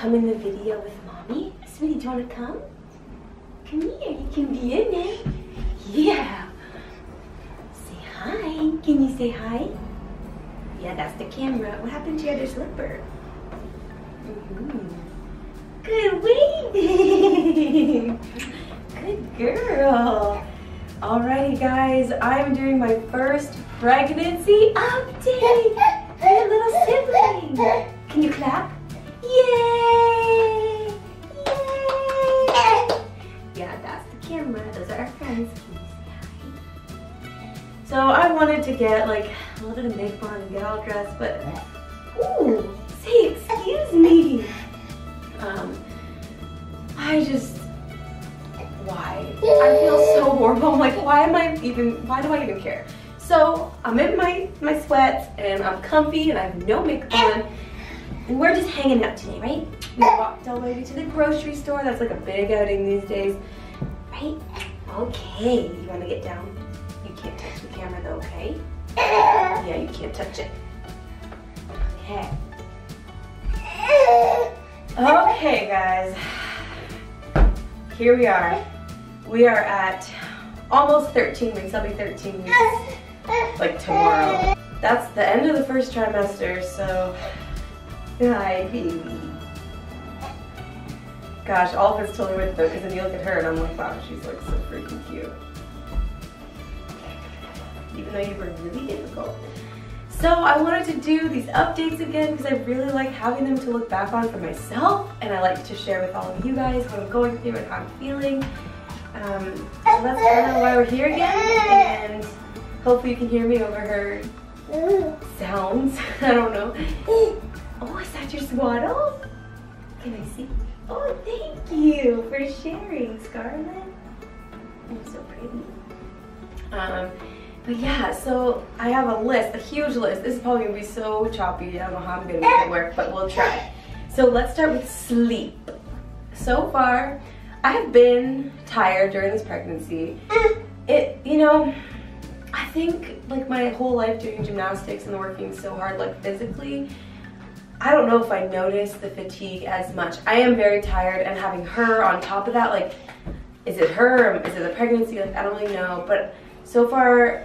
come in the video with mommy? Sweetie, do you want to come? Come here, you can be in it. Yeah. Say hi. Can you say hi? Yeah, that's the camera. What happened to your other slipper? Good waving. Good girl. Alrighty guys, I'm doing my first pregnancy update for your little sibling. Can you clap? Yay! Yay! Yeah, that's the camera. Those are our friends. Can you say hi? So I wanted to get like a little bit of makeup on and get all dressed, but ooh, say excuse me. Why? I feel so horrible. I'm like, why do I even care? So I'm in my sweats and I'm comfy and I have no makeup on and we're just hanging out today, right? We walked all the way to the grocery store. That's like a big outing these days, right? Okay, you want to get down? You can't touch the camera though, okay? Yeah, you can't touch it. Okay. Okay, guys. Here we are. We are at almost 13 weeks. I'll be 13 weeks like tomorrow. That's the end of the first trimester, so hi baby. Gosh, all of it's totally with though, because then you look at her and I'm like, wow, she's like so freaking cute. Even though you were really difficult. So I wanted to do these updates again because I really like having them to look back on for myself, and I like to share with all of you guys what I'm going through and how I'm feeling. So that's kind of why we're here again, and hopefully you can hear me over her sounds. I don't know. Oh, is that your swaddle? Can I see? Oh, thank you for sharing, Scarlett. You're so pretty. But yeah, so I have a list, a huge list. This is probably gonna be so choppy. I don't know how I'm gonna make it work, but we'll try. So let's start with sleep. So far, I have been tired during this pregnancy. I think like my whole life doing gymnastics and working so hard like physically, I don't know if I notice the fatigue as much. I am very tired, and having her on top of that, like, is it her, is it the pregnancy? Like, I don't really know, but so far,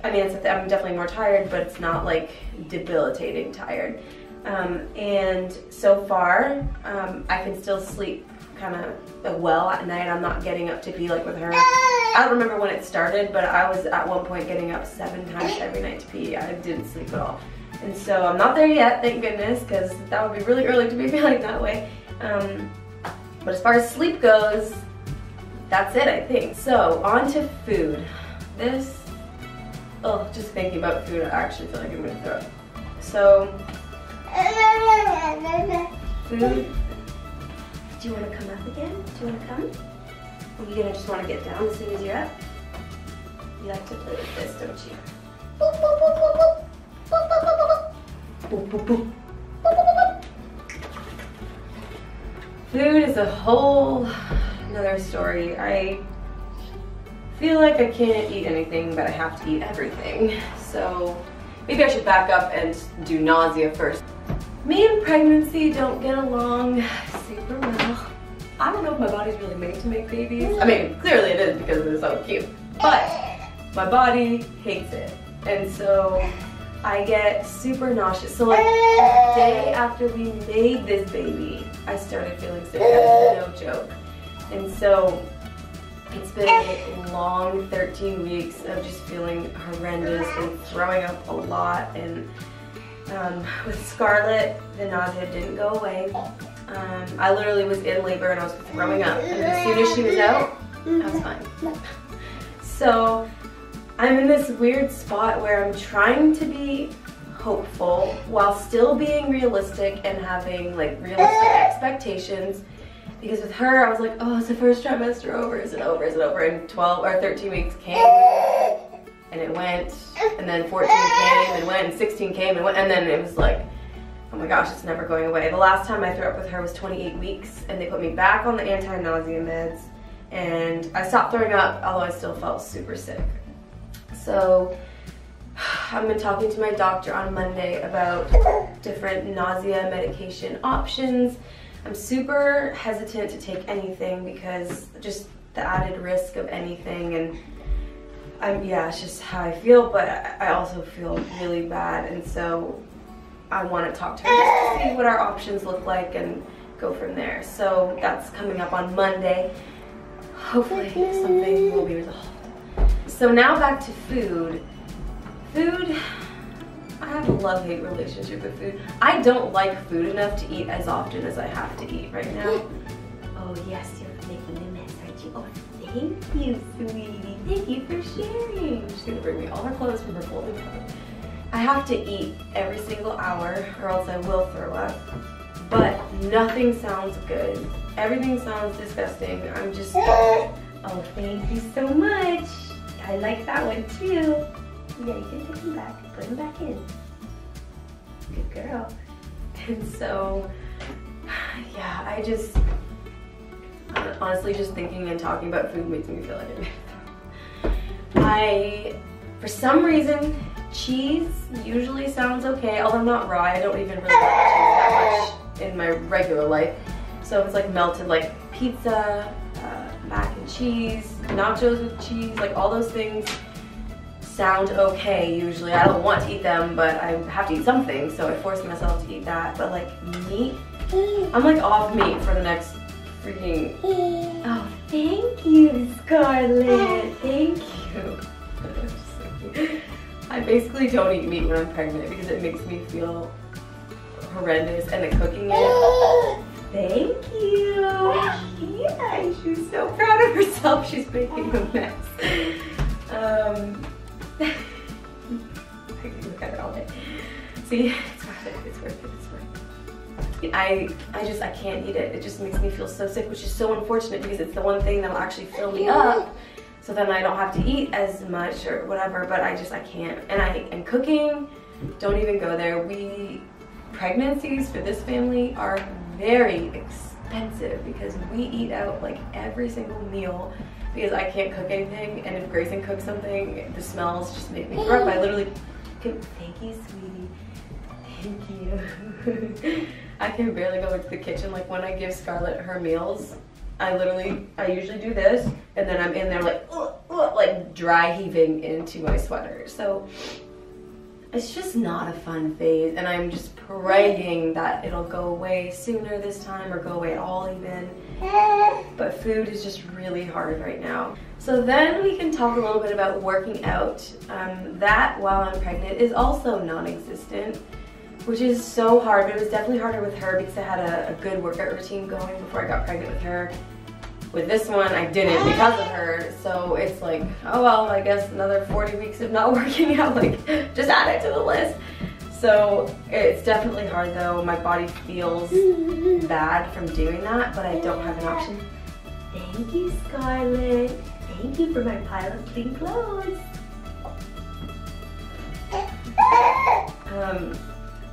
I mean, I'm definitely more tired, but it's not like debilitating tired. And so far, I can still sleep kind of well at night. I'm not getting up to be like with her. I don't remember when it started, but I was at one point getting up 7 times every night to pee. I didn't sleep at all. And so I'm not there yet, thank goodness, because that would be really early to be feeling that way. But as far as sleep goes, that's it, I think. So on to food. Just thinking about food, I actually feel like I'm gonna throw up. So, food. Do you want to come up again? Do you want to come? Or are you gonna just want to get down as soon as you're up? You like to play with this, don't you? Boop, boop, boop, boop, boop. Boop, boop, boop, boop. Boop, boop, boop. Boop, boop, boop. Food is a whole another story. I feel like I can't eat anything, but I have to eat everything. So maybe I should back up and do nausea first. Me and pregnancy don't get along super well. I don't know if my body's really made to make babies. I mean, clearly it is because they're so cute, but my body hates it. And so I get super nauseous. So like the day after we made this baby, I started feeling sick. That was no joke. And so it's been a long 13 weeks of just feeling horrendous and throwing up a lot. And with Scarlett, the nausea didn't go away. I literally was in labor and I was throwing up. And as soon as she was out, I was fine. So I'm in this weird spot where I'm trying to be hopeful while still being realistic and having like realistic expectations. Because with her, I was like, oh, is the first trimester over? Is it over? Is it over? And 12 or 13 weeks came and it went, and then 14 came and went, and 16 came and went, and then it was like, oh my gosh, it's never going away. The last time I threw up with her was 28 weeks, and they put me back on the anti-nausea meds, and I stopped throwing up, although I still felt super sick. So I've been talking to my doctor on Monday about different nausea medication options. I'm super hesitant to take anything because just the added risk of anything, and yeah, it's just how I feel, but I also feel really bad, and so I want to talk to her just to see what our options look like and go from there. So that's coming up on Monday. Hopefully something will be resolved. So now back to food. Food, I have a love-hate relationship with food. I don't like food enough to eat as often as I have to eat right now. Oh yes, you're making a mess, aren't you? Oh, thank you, sweetie. Thank you for sharing. She's gonna bring me all her clothes from her folding closet. I have to eat every single hour or else I will throw up. But nothing sounds good. Everything sounds disgusting. I'm just, oh, thank you so much. I like that one too. Yeah, you can take him back. Put him back in. Good girl. And so, yeah, I just, honestly, just thinking and talking about food makes me feel like for some reason, cheese usually sounds okay, although not raw. I don't even really like cheese that much in my regular life. So if it's like melted, like pizza, mac and cheese, nachos with cheese, like all those things sound okay usually. I don't want to eat them, but I have to eat something, so I force myself to eat that. But like meat, I'm like off meat for the next freaking, oh, thank you, Scarlett, thank you. I basically don't eat meat when I'm pregnant because it makes me feel horrendous, and the cooking it, thank you. Yeah, she's so proud of herself. She's making a mess. I can look at it all day. See, it's worth it, it's worth it, it's worth it. I can't eat it. It just makes me feel so sick, which is so unfortunate because it's the one thing that'll actually fill me up. So then I don't have to eat as much or whatever, but I can't. And cooking, don't even go there. Pregnancies for this family are very expensive because we eat out like every single meal because I can't cook anything, and if Grayson cooks something, the smells just make me throw up. I literally can, thank you, sweetie. Thank you. I can barely go into the kitchen. Like when I give Scarlett her meals, I usually do this, and then I'm in there like dry heaving into my sweater. So it's just not a fun phase, and I'm just praying that it'll go away sooner this time or go away at all even. But food is just really hard right now. So then we can talk a little bit about working out. That while I'm pregnant is also non-existent, which is so hard, but it was definitely harder with her because I had a good workout routine going before I got pregnant with her. With this one, I didn't because of her, so it's like, oh well, I guess another 40 weeks of not working out, like, just add it to the list. So it's definitely hard though. My body feels bad from doing that, but I don't have an option. Thank you, Scarlett. Thank you for my pile of clean clothes.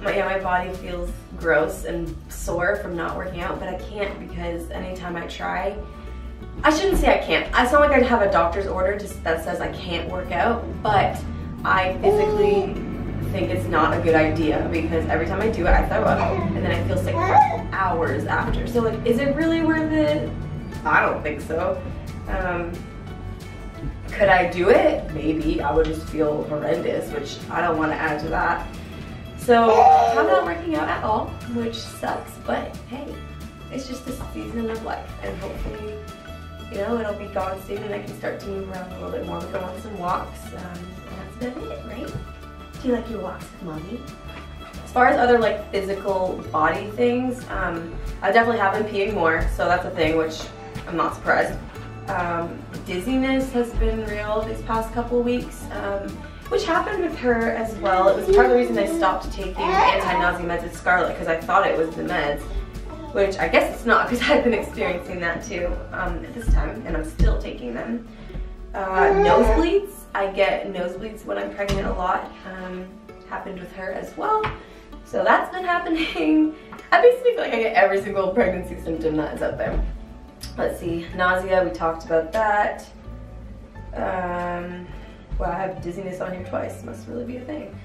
My body feels gross and sore from not working out, but I can't because anytime I try, I shouldn't say I can't. I sound like I have a doctor's order that says I can't work out, but I physically think it's not a good idea because every time I do it, I throw up, and then I feel sick for hours after. So like, is it really worth it? I don't think so. Could I do it? Maybe. I would just feel horrendous, which I don't want to add to that. So I'm not working out at all, which sucks, but hey, it's just a season of life, and hopefully, you know, it'll be gone soon and I can start to move around a little bit more. We're going on some walks, and that's about it, right? Do you like your walks with mommy? As far as other like physical body things, I definitely have been peeing more, so that's a thing, which I'm not surprised. Dizziness has been real these past couple weeks, which happened with her as well. It was part of the reason I stopped taking anti-nausea meds with Scarlett, because I thought it was the meds, which I guess it's not, because I've been experiencing that too at this time, and I'm still taking them. Nosebleeds, I get nosebleeds when I'm pregnant a lot. Happened with her as well, so that's been happening. I basically feel like I get every single pregnancy symptom that is out there. Let's see, nausea, we talked about that. Well, I have dizziness on here twice, must really be a thing.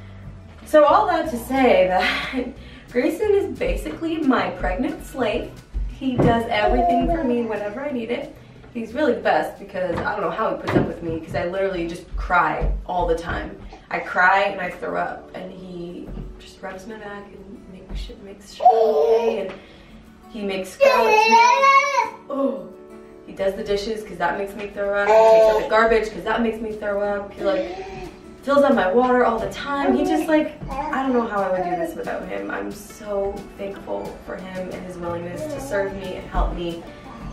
So all that to say that Grayson is basically my pregnant slave. He does everything for me whenever I need it. He's really the best because I don't know how he puts up with me because I literally just cry all the time. I cry and I throw up and he just rubs my back and makes sure I'm okay, and he makes Scarlett's meals. Oh, he does the dishes because that makes me throw up. He takes out the garbage because that makes me throw up. He like fills up my water all the time. He just like, I don't know how I would do this without him. I'm so thankful for him and his willingness to serve me and help me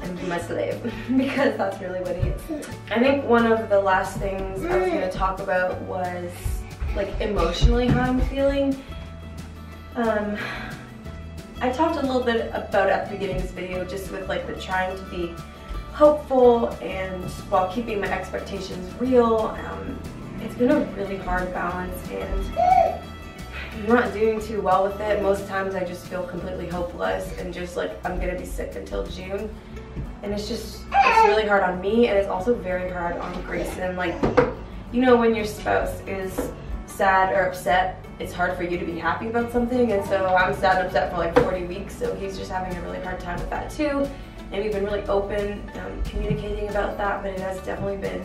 and be my slave because that's really what he is. I think one of the last things I was going to talk about was like emotionally how I'm feeling. I talked a little bit about it at the beginning of this video, just with like the trying to be hopeful and while keeping my expectations real. It's been a really hard balance and I'm not doing too well with it. Most times I just feel completely hopeless and just like I'm gonna be sick until June. And it's really hard on me, and it's also very hard on Grayson. Like, you know, when your spouse is sad or upset, it's hard for you to be happy about something, and so I'm sad and upset for like 40 weeks, so he's just having a really hard time with that too. And we've been really open, communicating about that, but it has definitely been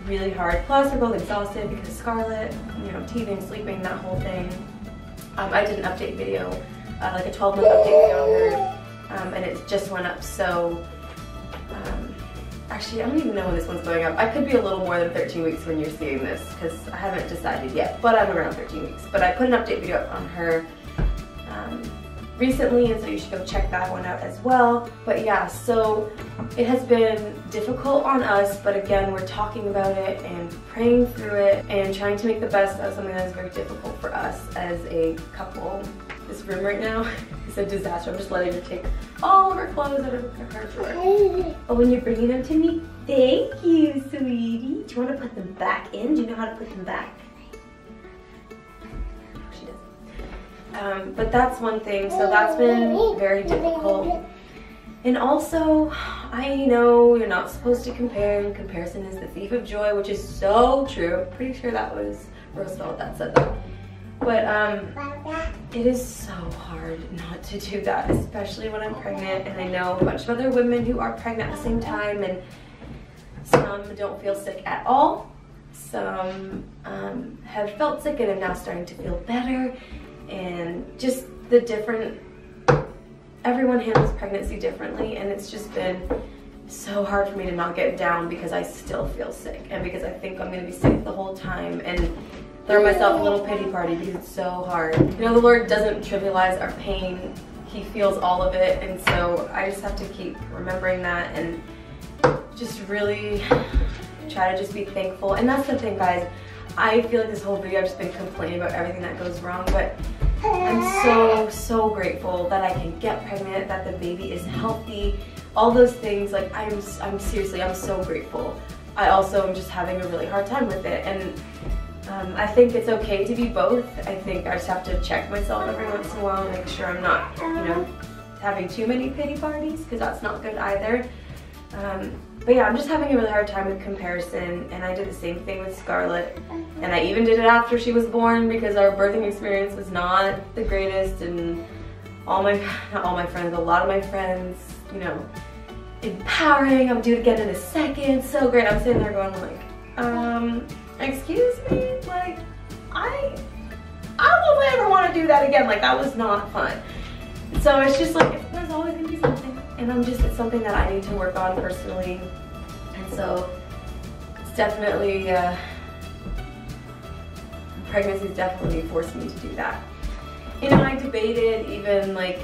really hard. Plus, we're both exhausted because of Scarlett, you know, teething, sleeping, that whole thing. I did an update video, like a 12-month update video on her, and it just went up, so actually, I don't even know when this one's going up. I could be a little more than 13 weeks when you're seeing this because I haven't decided yet, but I'm around 13 weeks. But I put an update video up on her recently, and so you should go check that one out as well. But yeah, so it has been difficult on us, but again, we're talking about it and praying through it and trying to make the best of something that is very difficult for us as a couple. This room right now is a disaster. I'm just letting her take all of her clothes out of her drawer. Oh, and you're bringing them to me? Thank you, sweetie. Do you want to put them back in? Do you know how to put them back? She doesn't. But that's one thing. So that's been very difficult. And also, I know you're not supposed to compare, and comparison is the thief of joy, which is so true. I'm pretty sure that was Roosevelt that said that. But it is so hard not to do that, especially when I'm pregnant, and I know a bunch of other women who are pregnant at the same time, and some don't feel sick at all. Some have felt sick and are now starting to feel better, and just the different, everyone handles pregnancy differently, and it's just been so hard for me to not get down because I still feel sick, and because I think I'm gonna be sick the whole time, and throw myself a little pity party because it's so hard. You know, the Lord doesn't trivialize our pain. He feels all of it, and so I just have to keep remembering that and just really try to just be thankful. And that's the thing, guys. I feel like this whole video I've just been complaining about everything that goes wrong, but I'm so grateful that I can get pregnant, that the baby is healthy, all those things. Like, I'm seriously, I'm so grateful. I also am just having a really hard time with it, and I think it's okay to be both. I think I just have to check myself every once in a while and make sure I'm not, you know, having too many pity parties, because that's not good either. But yeah, I'm just having a really hard time with comparison, and I did the same thing with Scarlett, and I even did it after she was born because our birthing experience was not the greatest, and not all my friends, a lot of my friends, you know, empowering, I'm due to get in a second, so great. I'm sitting there going like, excuse me, like, I don't know if I ever want to do that again. Like, that was not fun. So it's just like, there's always gonna be something, and it's something that I need to work on personally. And so it's definitely, pregnancy's definitely forced me to do that. You know, I debated even like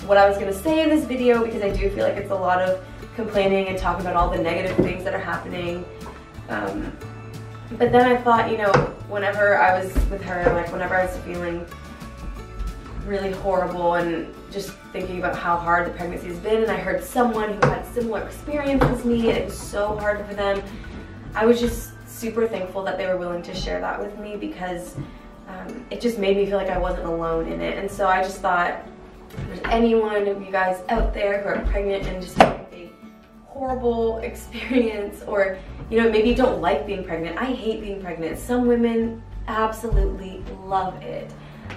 what I was gonna say in this video, because I do feel like it's a lot of complaining and talking about all the negative things that are happening. But then I thought, you know, whenever I was with her, like whenever I was feeling really horrible and just thinking about how hard the pregnancy has been, and I heard someone who had similar experience as me, and it was so hard for them, I was just super thankful that they were willing to share that with me, because it just made me feel like I wasn't alone in it. And so I just thought, if there's anyone of you guys out there who are pregnant and just having a horrible experience, or you know, maybe you don't like being pregnant. I hate being pregnant. Some women absolutely love it.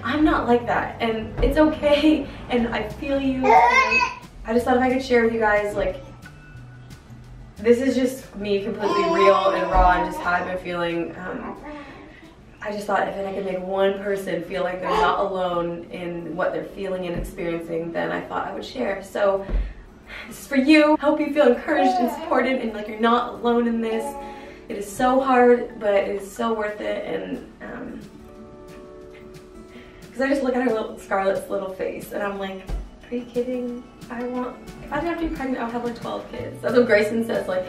I'm not like that, and it's okay, and I feel you. I I just thought if I could share with you guys, like, this is just me completely real and raw and just how I've been feeling. I just thought if I could make one person feel like they're not alone in what they're feeling and experiencing, then I thought I would share. So this is for you. I hope you feel encouraged and supported and like you're not alone in this. It is so hard, but it is so worth it. And because I just look at her little Scarlett's little face and I'm like, are you kidding? If I didn't have to be pregnant, I would have like 12 kids. That's what Grayson says, like,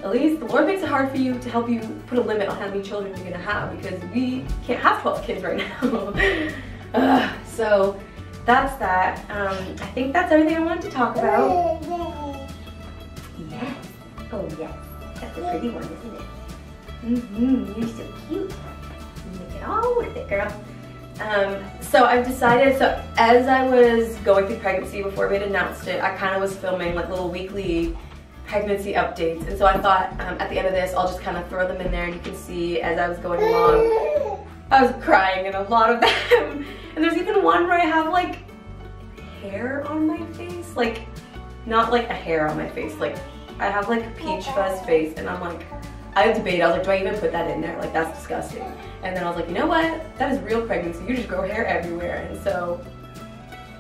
at least the Lord makes it hard for you to help you put a limit on how many children you're gonna have, because we can't have 12 kids right now. So that's that. I think that's everything I wanted to talk about. Yes. Oh yes. That's a pretty one, isn't it? You're so cute. You make it all worth it, girl. So I've decided, so as I was going through pregnancy before we had announced it, I kind of was filming like little weekly pregnancy updates, and so I thought at the end of this I'll just kind of throw them in there and you can see as I was going along. I was crying in a lot of them, and there's even one where I have like hair on my face, like not like a hair on my face, like I have like peach fuzz face, and I'm like, I debated, I was like, do I even put that in there? Like, that's disgusting. And then I was like, you know what? That is real pregnancy. You just grow hair everywhere. And so,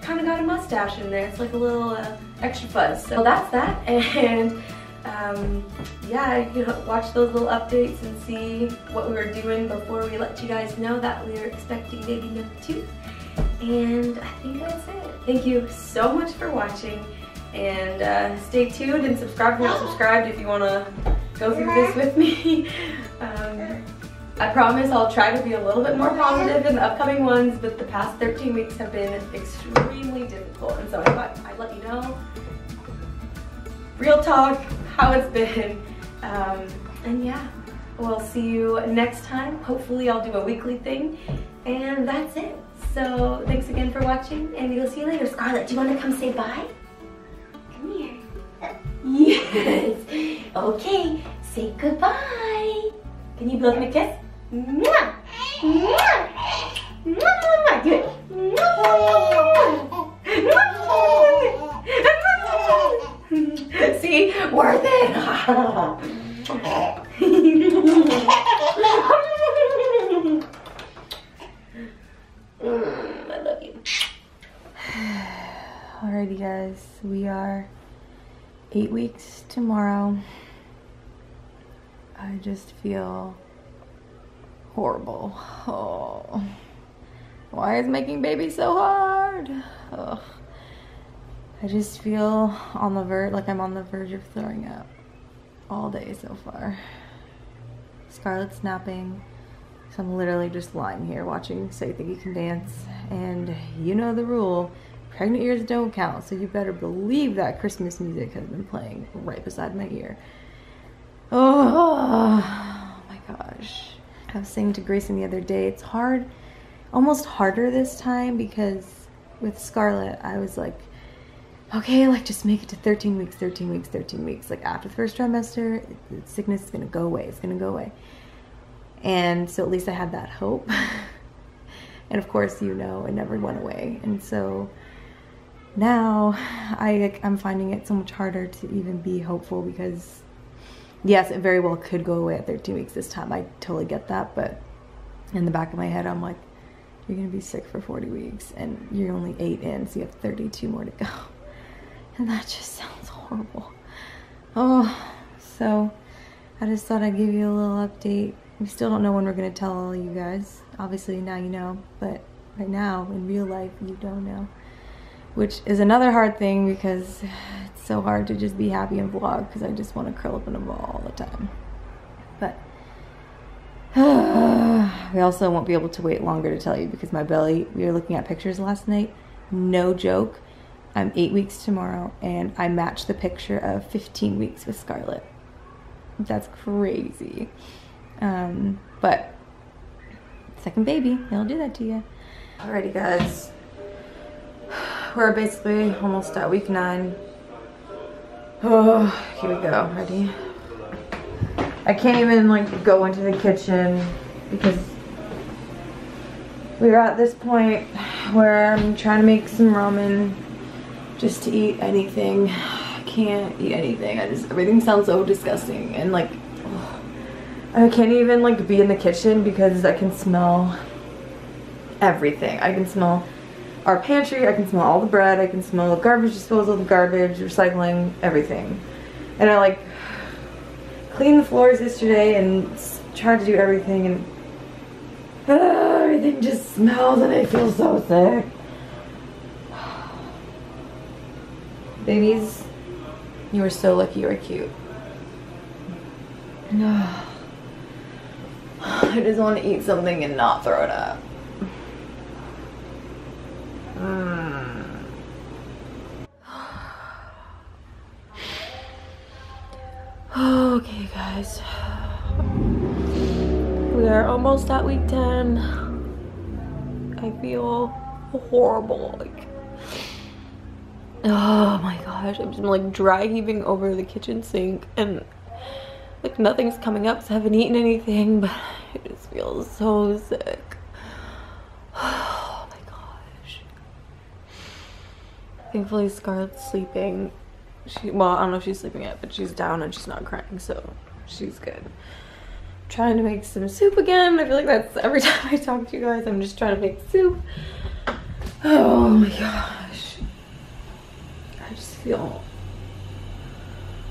kind of got a mustache in there. It's like a little extra fuzz. So that's that. And yeah, you know, watch those little updates and see what we were doing before we let you guys know that we were expecting baby number 2. And I think that's it. Thank you so much for watching. And stay tuned and subscribe if you're not subscribed if you want to go through this with me. I promise I'll try to be a little bit more positive in the upcoming ones, but the past 13 weeks have been extremely difficult, and so I thought I'd let you know, real talk, how it's been. And yeah, we'll see you next time. Hopefully I'll do a weekly thing, and that's it. So thanks again for watching, and we'll see you later. Scarlett, do you want to come say bye? Come here. Yes. Okay, say goodbye. Can you blow them a kiss? Mwah! Mwah! Mwah! Do it. Mwah! See? Worth it. I love you. Alrighty guys, we are 8 weeks tomorrow. I just feel horrible. Oh, why is making babies so hard? Ugh. I just feel on the verge, like I'm on the verge of throwing up all day so far. Scarlett's napping, so I'm literally just lying here watching So You Think You Can Dance, and you know the rule. Pregnant ears don't count, so you better believe that Christmas music has been playing right beside my ear. Oh my gosh. I was saying to Grayson the other day, it's hard, almost harder this time, because with Scarlett, I was like, okay, like just make it to 13 weeks, 13 weeks, 13 weeks. Like after the first trimester, the sickness is gonna go away, it's gonna go away. And so at least I had that hope. And of course, you know, it never went away. And so now I'm finding it so much harder to even be hopeful, because yes, it very well could go away at 13 weeks this time. I totally get that, but in the back of my head, I'm like, you're gonna be sick for 40 weeks and you're only 8 in, so you have 32 more to go. And that just sounds horrible. Oh, so I just thought I'd give you a little update. We still don't know when we're gonna tell all you guys. Obviously now you know, but right now in real life, you don't know. Which is another hard thing, because it's so hard to just be happy and vlog, because I just want to curl up in a ball all the time. But we also won't be able to wait longer to tell you, because my belly, we were looking at pictures last night, no joke, I'm 8 weeks tomorrow, and I matched the picture of 15 weeks with Scarlett. That's crazy. But second baby, it'll do that to you. Alrighty guys. We're basically almost at week 9. Oh, here we go. Ready? I can't even like go into the kitchen because we're at this point where I'm trying to make some ramen, just to eat anything. I can't eat anything. Everything sounds so disgusting, and like I can't even like be in the kitchen because I can smell everything. I can smell our pantry, I can smell all the bread, I can smell garbage disposal, the garbage, recycling, everything. And I like cleaned the floors yesterday and tried to do everything, and everything just smells and I feel so sick. Babies, you are so lucky you are cute. I just want to eat something and not throw it up. Okay guys, we are almost at week 10. I feel horrible, like, oh my gosh, I'm just like dry heaving over the kitchen sink, and like nothing's coming up because I haven't eaten anything, but I just feel so sick. Oh my gosh. Thankfully Scarlett's sleeping. Well, I don't know if she's sleeping yet, but she's down and she's not crying, so she's good. Trying to make some soup again. I feel like that's every time I talk to you guys, I'm just trying to make soup. Oh my gosh. I just feel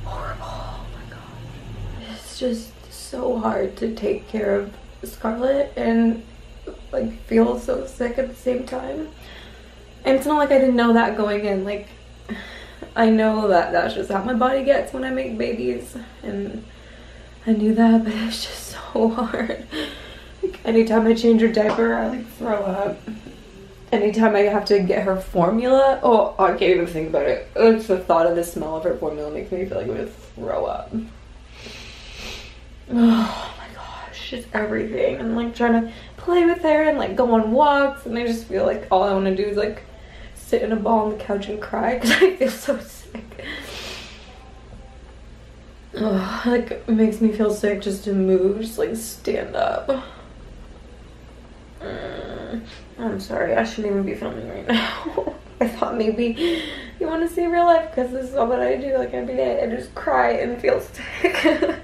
horrible. Oh my gosh. It's just so hard to take care of Scarlett and like feel so sick at the same time. And it's not like I didn't know that going in. Like, I know that that's just how my body gets when I make babies, and I knew that, but it's just so hard. Like, anytime I change her diaper, I like throw up. Anytime I have to get her formula, oh, I can't even think about it. It's the thought of the smell of her formula makes me feel like I'm gonna throw up. Oh my gosh, just everything. And like trying to play with her and like go on walks, and I just feel like all I want to do is like sit in a ball on the couch and cry because I feel so sick. Oh, like it makes me feel sick just to move, just like stand up. I'm sorry, I shouldn't even be filming right now. I thought maybe you want to see real life because this is all that I do like every day. I just cry and feel sick.